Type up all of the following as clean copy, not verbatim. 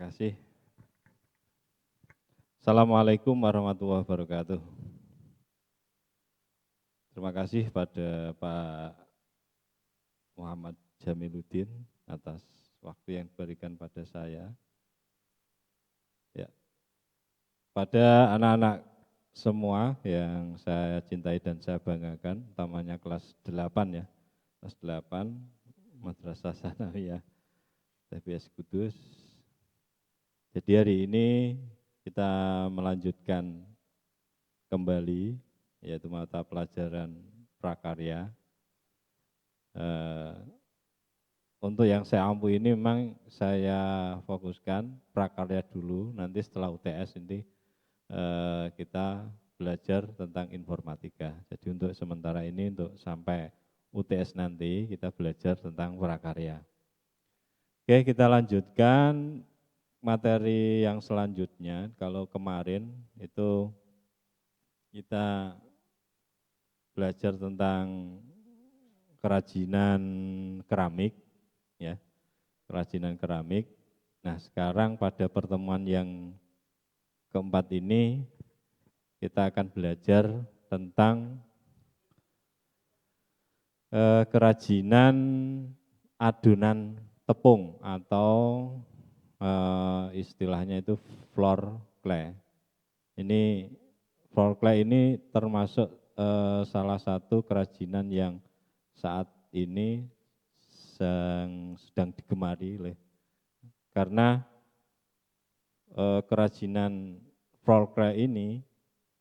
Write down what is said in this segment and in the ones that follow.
kasih. Assalamualaikum warahmatullahi wabarakatuh. Terima kasih pada Pak Muhammad Jamiluddin atas waktu yang diberikan pada saya. Ya, pada anak-anak semua yang saya cintai dan saya banggakan, utamanya kelas 8 ya, kelas 8 Madrasah Tsanawiyah TPS Kudus. Jadi hari ini kita melanjutkan kembali yaitu mata pelajaran prakarya. Untuk yang saya ampu ini memang saya fokuskan prakarya dulu, nanti setelah UTS ini kita belajar tentang informatika. Jadi untuk sementara ini untuk sampai UTS nanti kita belajar tentang prakarya. Oke, kita lanjutkan materi yang selanjutnya. Kalau kemarin itu kita belajar tentang kerajinan keramik, ya, kerajinan keramik. Nah, sekarang pada pertemuan yang keempat ini kita akan belajar tentang kerajinan adonan tepung atau istilahnya itu floor clay. Ini floor clay ini termasuk salah satu kerajinan yang saat ini sedang digemari karena kerajinan floor clay ini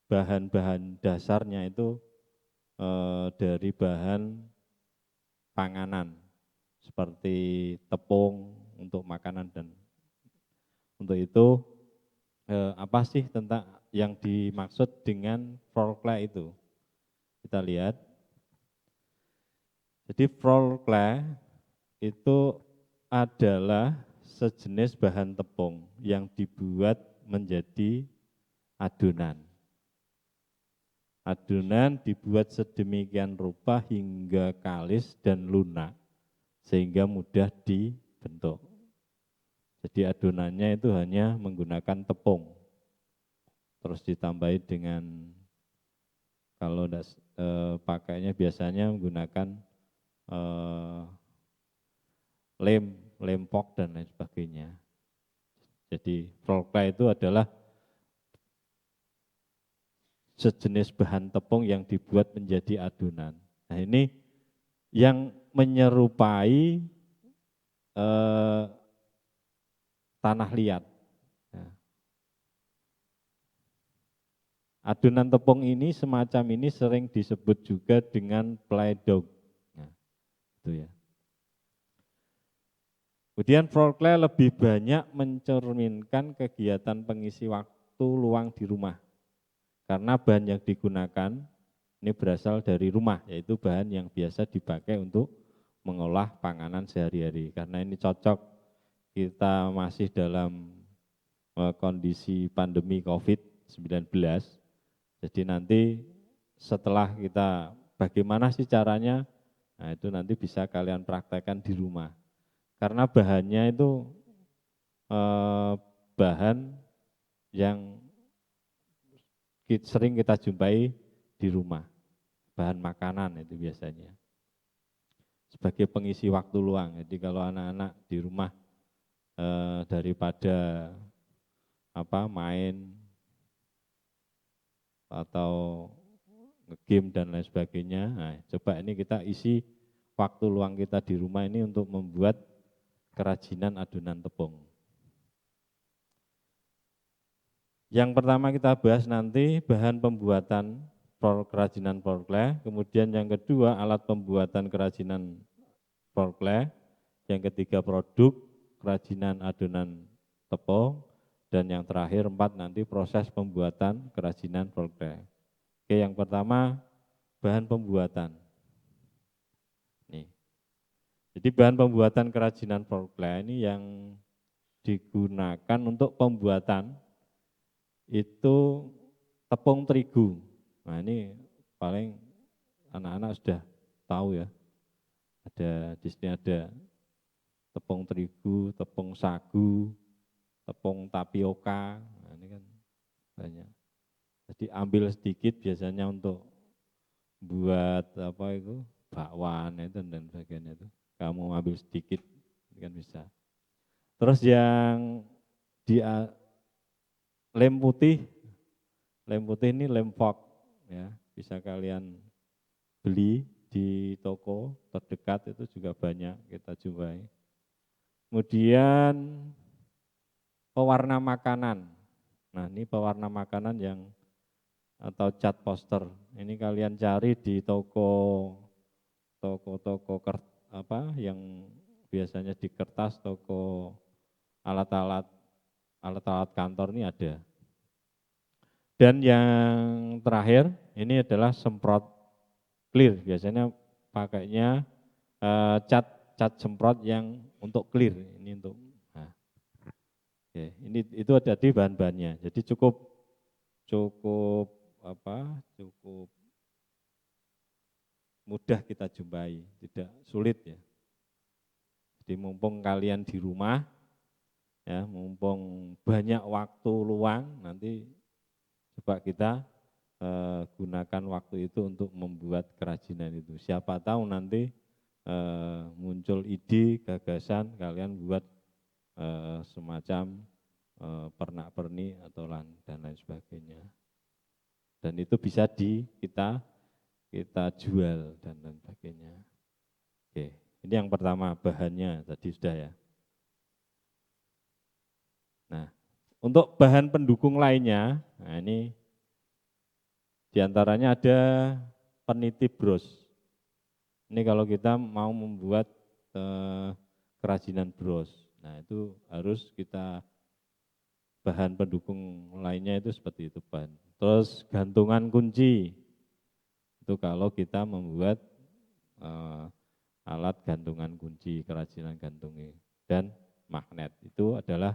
bahan-bahan dasarnya itu dari bahan panganan seperti tepung untuk makanan dan untuk itu apa sih tentang yang dimaksud dengan floor clay itu? Kita lihat. Jadi floor clay itu adalah sejenis bahan tepung yang dibuat menjadi adonan. Adonan dibuat sedemikian rupa hingga kalis dan lunak sehingga mudah dibentuk. Jadi adonannya itu hanya menggunakan tepung, terus ditambahi dengan kalau pakainya biasanya menggunakan lem pok dan lain sebagainya. Jadi floor clay itu adalah sejenis bahan tepung yang dibuat menjadi adonan. Nah ini yang menyerupai tanah liat. Nah, adonan tepung ini semacam ini sering disebut juga dengan play-doh. Nah, itu ya. Kemudian floor clay lebih banyak mencerminkan kegiatan pengisi waktu luang di rumah. Karena bahan yang digunakan ini berasal dari rumah, yaitu bahan yang biasa dipakai untuk mengolah panganan sehari-hari. Karena ini cocok kita masih dalam kondisi pandemi COVID-19. Jadi nanti setelah kita bagaimana sih caranya, nah itu nanti bisa kalian praktekkan di rumah. Karena bahannya itu bahan yang sering kita jumpai di rumah, bahan makanan itu biasanya. Sebagai pengisi waktu luang, jadi kalau anak-anak di rumah daripada main atau nge-game dan lain sebagainya, nah, coba ini kita isi waktu luang kita di rumah ini untuk membuat kerajinan adonan tepung. Yang pertama kita bahas nanti bahan pembuatan kerajinan floor clay, kemudian yang kedua alat pembuatan kerajinan floor clay, yang ketiga produk kerajinan adonan tepung, dan yang terakhir 4 nanti proses pembuatan kerajinan floor clay. Oke, yang pertama bahan pembuatan. Nih. Jadi bahan pembuatan kerajinan floor clay ini yang digunakan untuk pembuatan itu tepung terigu. Nah ini paling anak-anak sudah tahu ya. Di sini ada tepung terigu, tepung sagu, tepung tapioka, nah, ini kan banyak. Jadi ambil sedikit biasanya untuk buat apa itu bakwan itu dan sebagainya itu. Kamu ambil sedikit kan bisa. Terus yang di lem putih ini lem fog ya, bisa kalian beli di toko terdekat itu juga banyak kita jumpai. Kemudian pewarna makanan. Nah, ini pewarna makanan yang atau cat poster. Ini kalian cari di toko apa yang biasanya di kertas, toko alat-alat kantor ini ada. Dan yang terakhir ini adalah semprot clear. Biasanya pakainya cat semprot yang untuk clear. Ini untuk nah, oke, ini itu ada di bahan-bahannya. Jadi cukup mudah kita jumpai, tidak sulit ya. Jadi mumpung kalian di rumah, ya, mumpung banyak waktu luang, nanti coba kita gunakan waktu itu untuk membuat kerajinan itu. Siapa tahu nanti muncul ide, gagasan, kalian buat semacam pernak-pernik atau dan lain sebagainya. Dan itu bisa kita jual dan lain sebagainya. Oke, ini yang pertama bahannya tadi sudah ya. Nah, untuk bahan pendukung lainnya, nah ini diantaranya ada penitip bros. Ini kalau kita mau membuat kerajinan bros, nah itu harus kita bahan pendukung lainnya itu seperti itu bahan. Terus gantungan kunci, itu kalau kita membuat alat gantungan kunci, kerajinan gantungnya. Dan magnet, itu adalah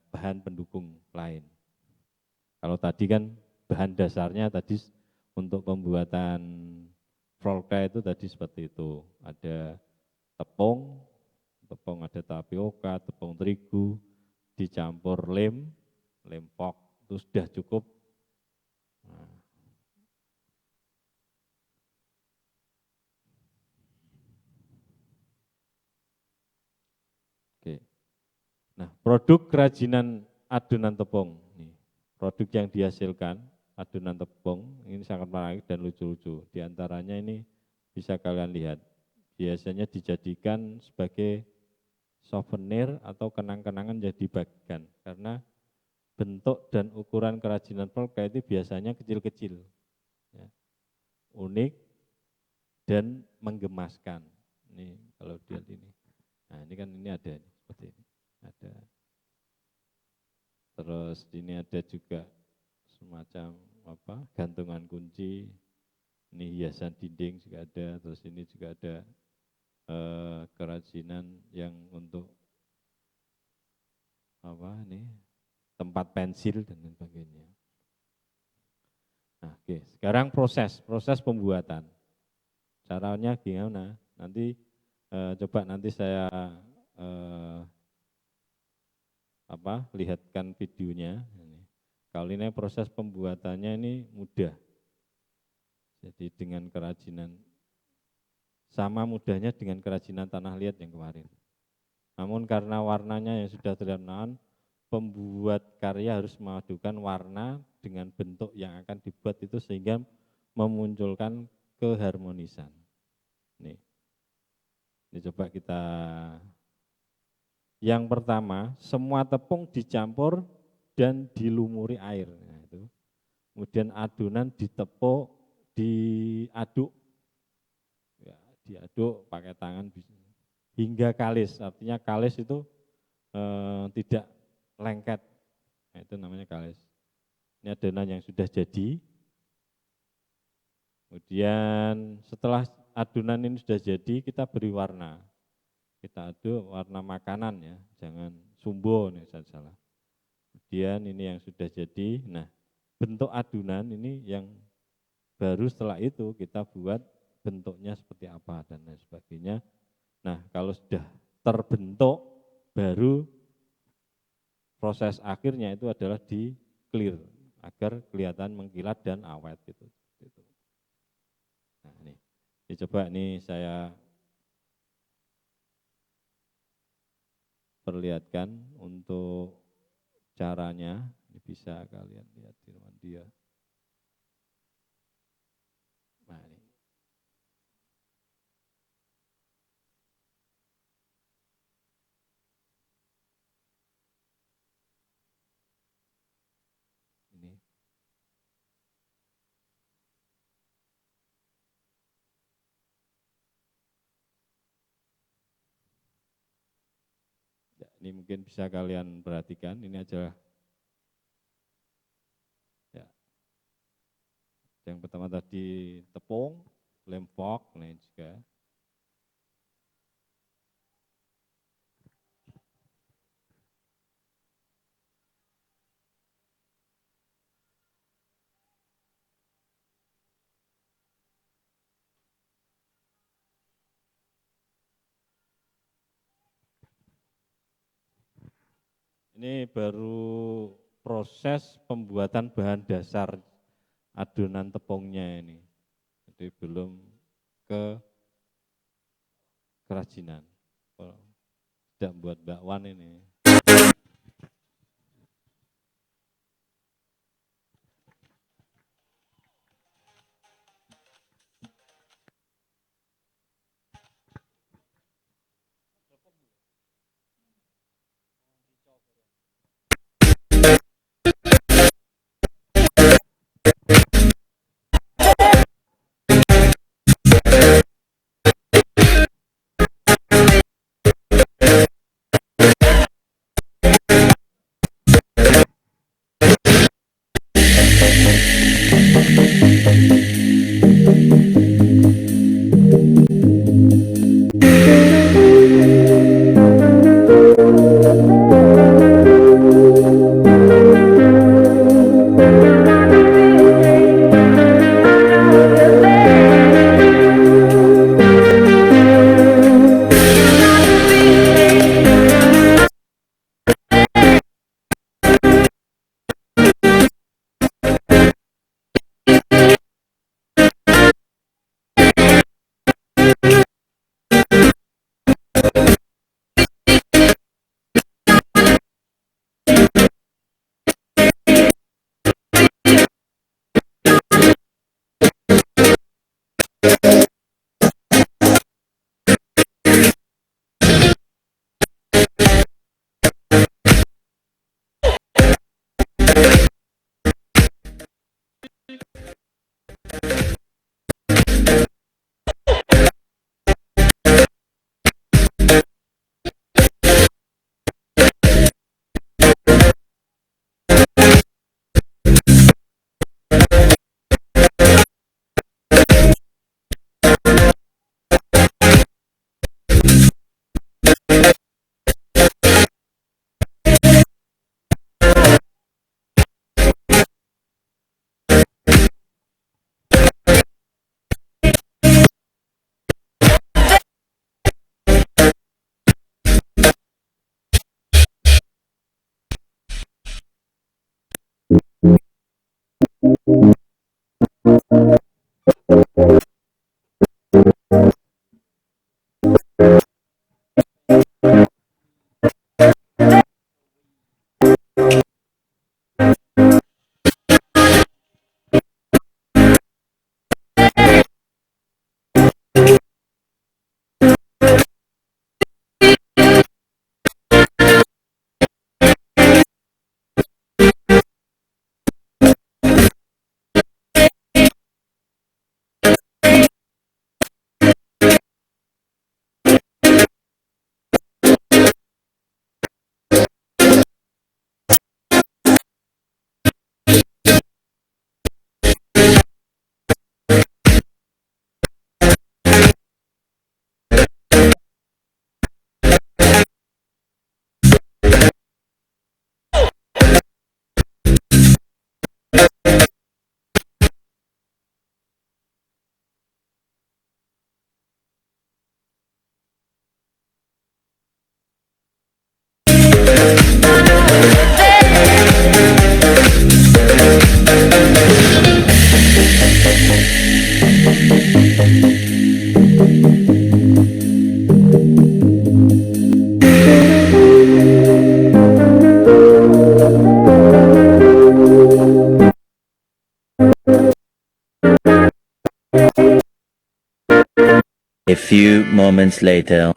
bahan pendukung lain. Kalau tadi kan bahan dasarnya tadi untuk pembuatan volca itu tadi seperti itu. Ada tepung ada tapioka, tepung terigu, dicampur lem pok, itu sudah cukup. Nah. Oke. Nah, produk kerajinan adonan tepung, nih, produk yang dihasilkan adonan tepung ini sangat menarik dan lucu-lucu. Di antaranya ini bisa kalian lihat, biasanya dijadikan sebagai souvenir atau kenang-kenangan yang dibagikan karena bentuk dan ukuran kerajinan volca itu biasanya kecil-kecil, ya, unik dan menggemaskan. Ini kalau dilihat ini, nah ini kan ini ada seperti ini, ada. Terus ini ada juga semacam apa gantungan kunci, ini hiasan dinding juga ada. Terus ini juga ada kerajinan yang untuk apa ini tempat pensil dan sebagainya. Nah, oke, sekarang proses pembuatan. Caranya gimana? Nanti coba nanti saya lihatkan videonya. Kalau ini proses pembuatannya ini mudah. Jadi dengan kerajinan sama mudahnya dengan kerajinan tanah liat yang kemarin. Namun karena warnanya yang sudah terkenal, pembuat karya harus memadukan warna dengan bentuk yang akan dibuat itu sehingga memunculkan keharmonisan. Ini coba kita. Yang pertama, semua tepung dicampur dan dilumuri air. Nah, itu. Kemudian adonan ditepuk, diaduk, ya, diaduk pakai tangan hingga kalis. Artinya kalis itu tidak lengket. Nah, itu namanya kalis. Ini adonan yang sudah jadi. Kemudian setelah adonan ini sudah jadi, kita beri warna. Kita aduk warna makanan ya, jangan sumbo nih saya salah. Kemudian ini yang sudah jadi, nah bentuk adonan ini yang baru setelah itu kita buat bentuknya seperti apa dan lain sebagainya. Nah kalau sudah terbentuk, baru proses akhirnya itu adalah di clear agar kelihatan mengkilat dan awet gitu. Nah ini coba nih saya perlihatkan untuk caranya. Ini bisa kalian lihat di rumah dia. Nah ini. Ini. Ya, ini mungkin bisa kalian perhatikan, ini adalah ya. Yang pertama tadi tepung, lem fork, nah ini juga. Ini baru proses pembuatan bahan dasar adonan tepungnya ini. Jadi belum ke kerajinan. Tidak buat bakwan ini. A few moments later.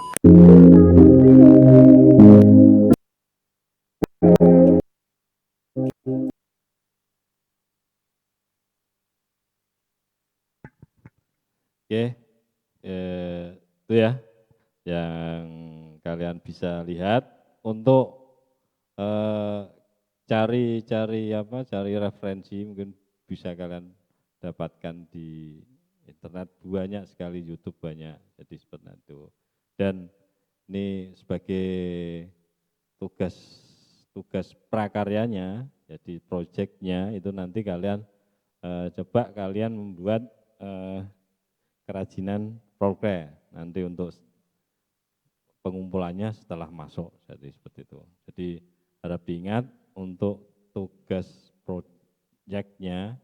Oke, itu ya yang kalian bisa lihat untuk cari referensi mungkin bisa kalian dapatkan di internet, banyak sekali YouTube banyak, jadi seperti itu. Dan ini sebagai tugas prakaryanya, jadi proyeknya itu nanti kalian coba kalian membuat kerajinan prokre nanti untuk pengumpulannya setelah masuk, jadi seperti itu. Jadi harap diingat untuk tugas proyeknya,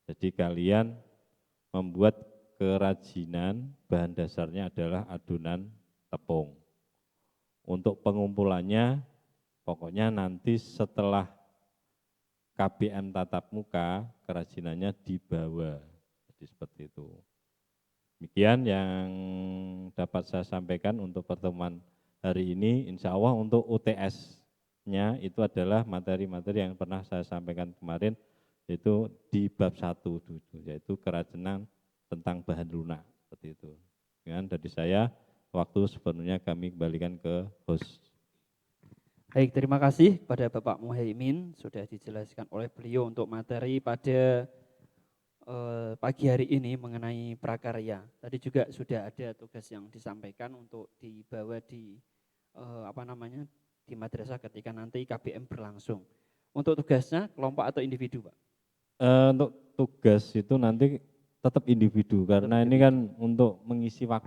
jadi kalian membuat kerajinan, bahan dasarnya adalah adonan tepung. Untuk pengumpulannya, pokoknya nanti setelah KBM tatap muka, kerajinannya dibawa, jadi seperti itu. Demikian yang dapat saya sampaikan untuk pertemuan hari ini. Insya Allah untuk UTS-nya itu adalah materi-materi yang pernah saya sampaikan kemarin, yaitu di bab 1, yaitu kerajinan tentang bahan lunak, seperti itu. Dengan dari saya, waktu sepenuhnya kami kembalikan ke host. Baik, terima kasih kepada Bapak Muhaimin, sudah dijelaskan oleh beliau untuk materi pada pagi hari ini mengenai prakarya. Tadi juga sudah ada tugas yang disampaikan untuk dibawa di di madrasah ketika nanti KBM berlangsung. Untuk tugasnya kelompok atau individu, Pak? Untuk tugas itu nanti tetap individu, karena ini kan untuk mengisi waktu.